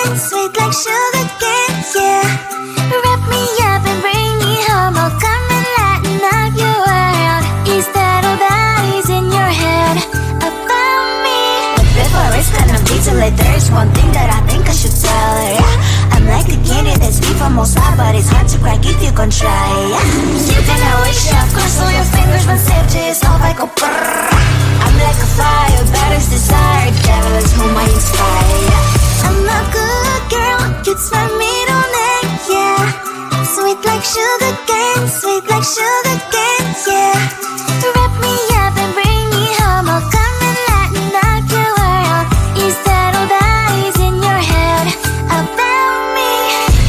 cane, sweet like sugar cane, yeah. Wrap me up and bring me home, I'll come and lighten up your world. Is that all that is in your head about me? But before it's gonna be too late, there's one thing that I think I should tell her, yeah. I'm like a candy that's deep from most high, but it's hard to crack if you can try, yeah. You can always shove, cross all your fingers when safety is off, I go brrrr. I'm like a fire, batters desire, devil is whom I inspire, yeah. I'm a good girl, it's my middle name, yeah. Sweet like sugar cane, sweet like sugar cane, yeah. Wrap me up and bring me home, I'll come and lighten up your world. Is that all that is in your head about me?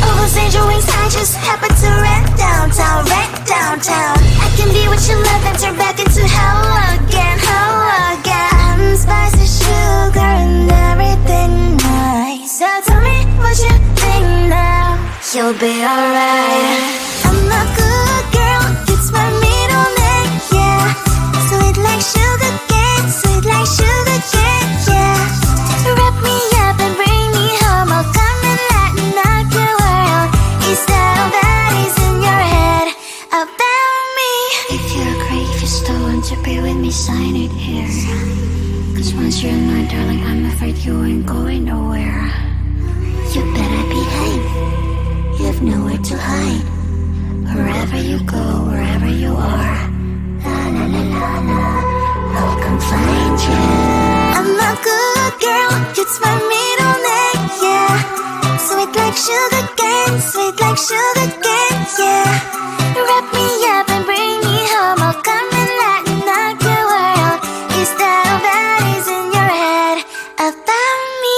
Overstage your wings, I just happen to rent downtown, rent downtown. I can be what you love and turn back into hell again, hell again. Spicy sugar and everything nice. So tell me what you think now. You'll be alright. I'm a good girl, it's my middle name, yeah. Sweet like sugar cane, sweet like sugar cane, yeah. Wrap me up and bring me home, I'll come and lighten up your world. Is that all that is in your head about me? If you're a creep, you still want to be with me, sign it here. Cause once you're mine, darling, I'm afraid you ain't going nowhere. You better behave, you have nowhere to hide. Wherever you go, wherever you are, la la la la la, I'll come find you. I'm a good girl, it's my middle name, yeah. Sweet like sugar cane, sweet like sugar cane, yeah. Wrap me up and bring me home, I'll come and lighten up your world. Is that all that is in your head about me?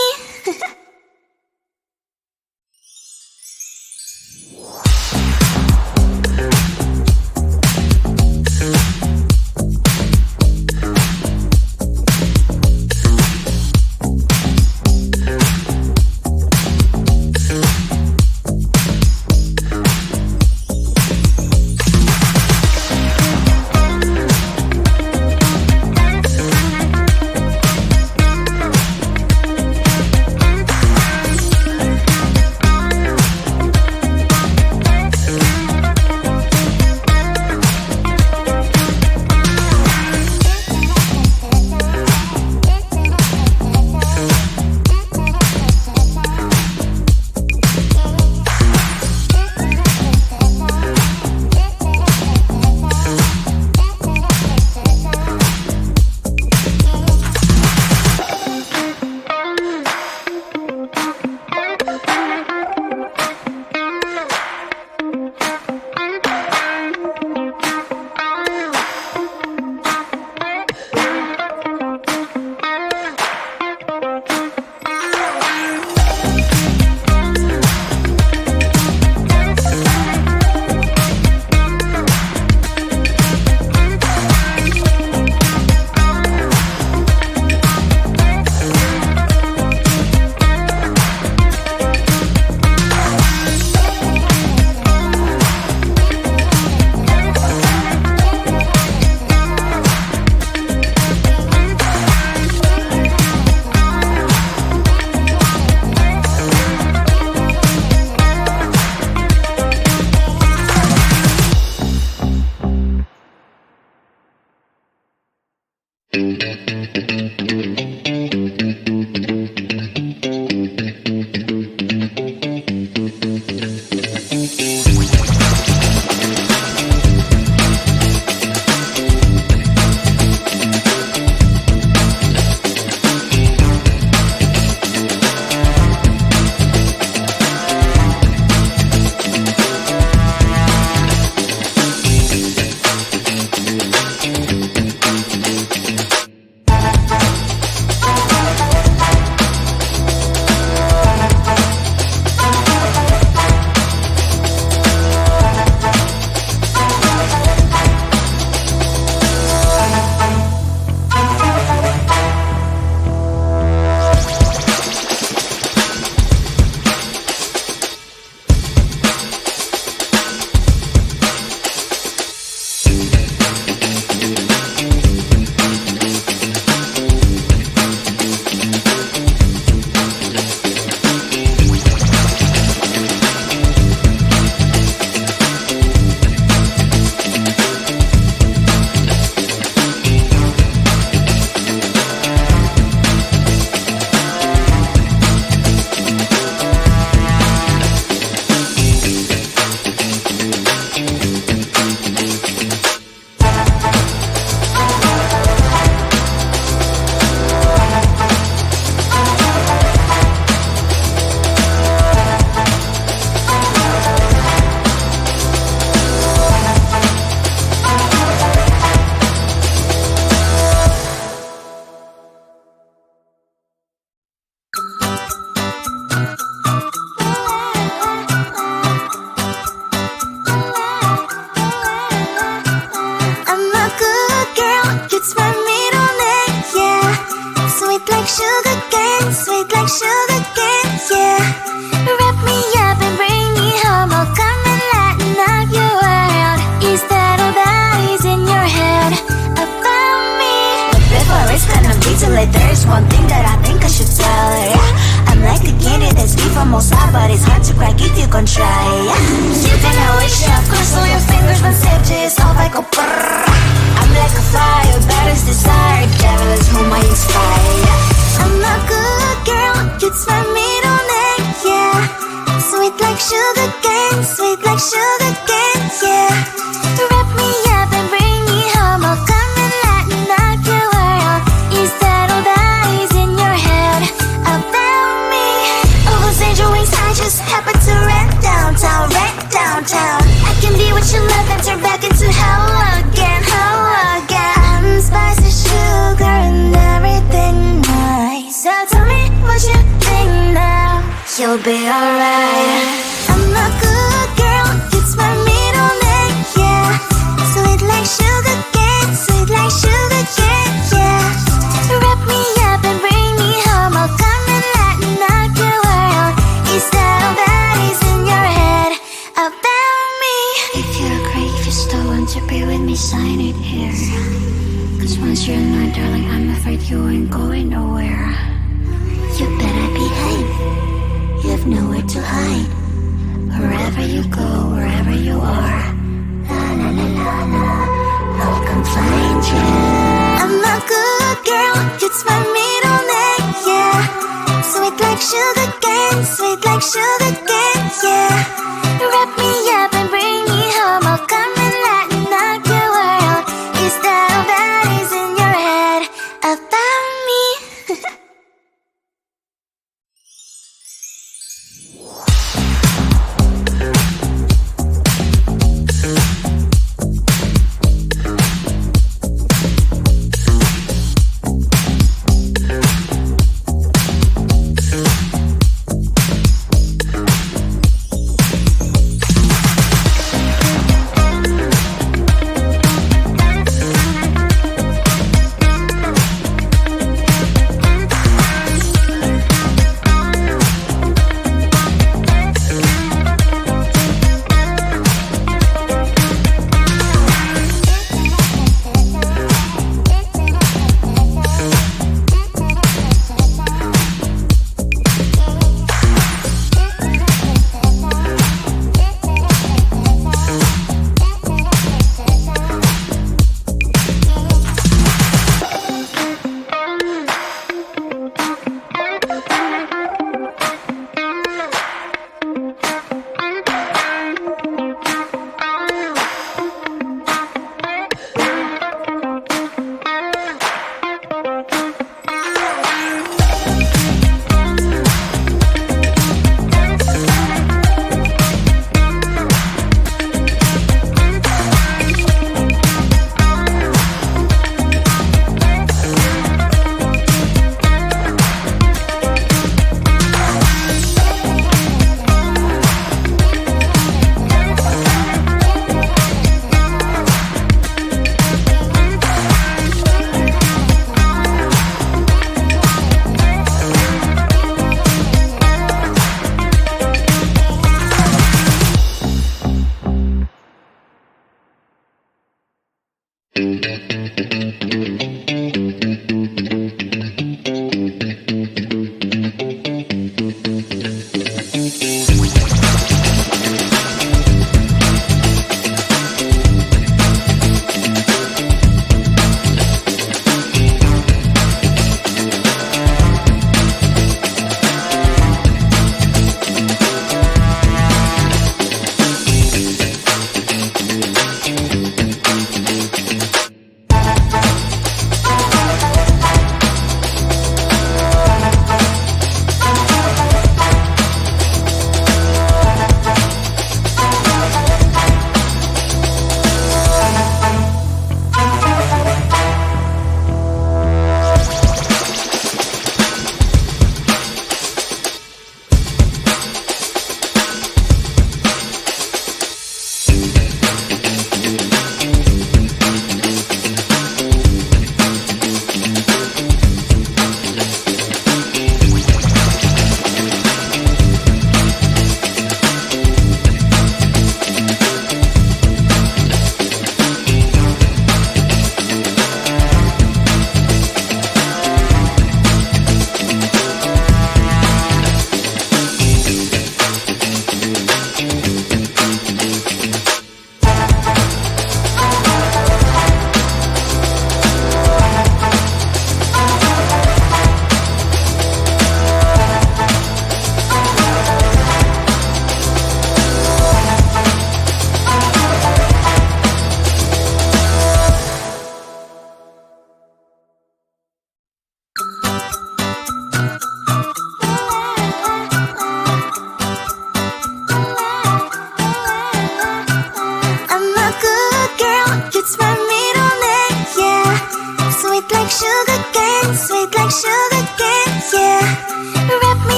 almost hot, but it's hard to crack if you gon' try. You can always shove, cross all your fingers, but safety is off, I go brrrr. I'm like a fire, baddest desire, devil is whom I inspire. I'm a good girl, it's my middle name, yeah. Sweet like sugar cane, sweet like sugar cane, yeah. Wrap me up and bring me home, I'll come and lighten up your world. Is that all that is in your head about me? Oh, those angel wings, I just happen to rent downtown, I can be what you love and turn back into hell again, I'm spicy sugar and everything nice. So tell me what you think now, you'll be alright. I'm a good girl, it's my middle name, yeah. Sweet like sugar cane, sweet like sugar cane, yeah. Wrap me up and bring me home, I'll come and lighten up your world. Is that all that is in your head about me? If you're great, if you still want to be with me, sign it here. Cause once you're mine, darling, I'm afraid you ain't going nowhere. You better behave, you have nowhere to hide. Wherever you go, wherever you are, la la la la la, I'll come find you. I'm a good girl, it's my middle name, yeah. Sweet like sugar cane, sweet like sugar cane, yeah. Wrap me up and bring me home, I'll come and lighten up your world. Is that all that is in your head about me?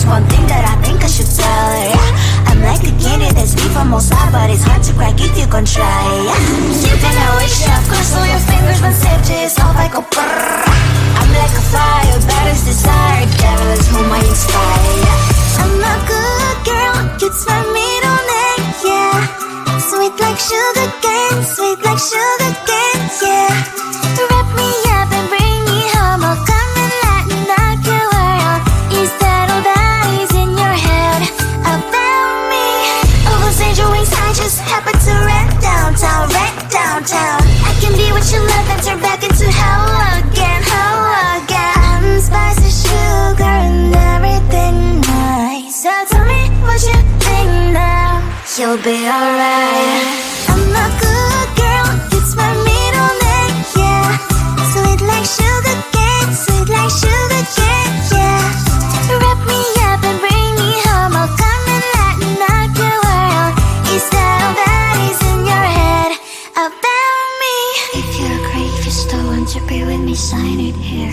one thing that I think I should tell her, yeah. I'm like the candy that's sweet from outside, but it's hard to crack if you can try, yeah. You think I wish you, of course, all your fingers, but safety is off, I go brrrr. I'm like a fire, baddest desire, devil is whom I inspire, yeah. I'm a good girl, it's my middle name, yeah. Sweet like sugar cane, sweet like sugar cane, yeah. Wrap me up and bring me home, I'll come and lighten up your world. Is that all that is in your head about me? All those angel wings I just happen to rent downtown, I can be what you love and turn back into hell again, I'm spicy sugar and everything nice. So tell me what you think now, you'll be alright. I'm a good girl, it's my middle name, yeah. Sweet like sugar cane, sweet like sugar cane, yeah. Wrap me up and bring me home, I'll come and lighten up your world. Is that all that is in your head about me? If you agree, if you still want to be with me, sign it here.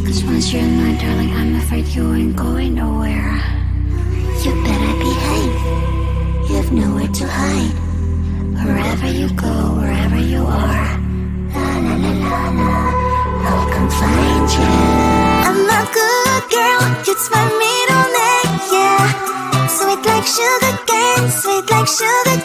Cause once you're mine, darling, I'm afraid you ain't going nowhere. You better behave, you have nowhere to hide. Wherever you go, wherever you are, la la la la la, I'll come find you. I'm a good girl, it's my middle name, yeah. Sweet like sugar cane, sweet like sugar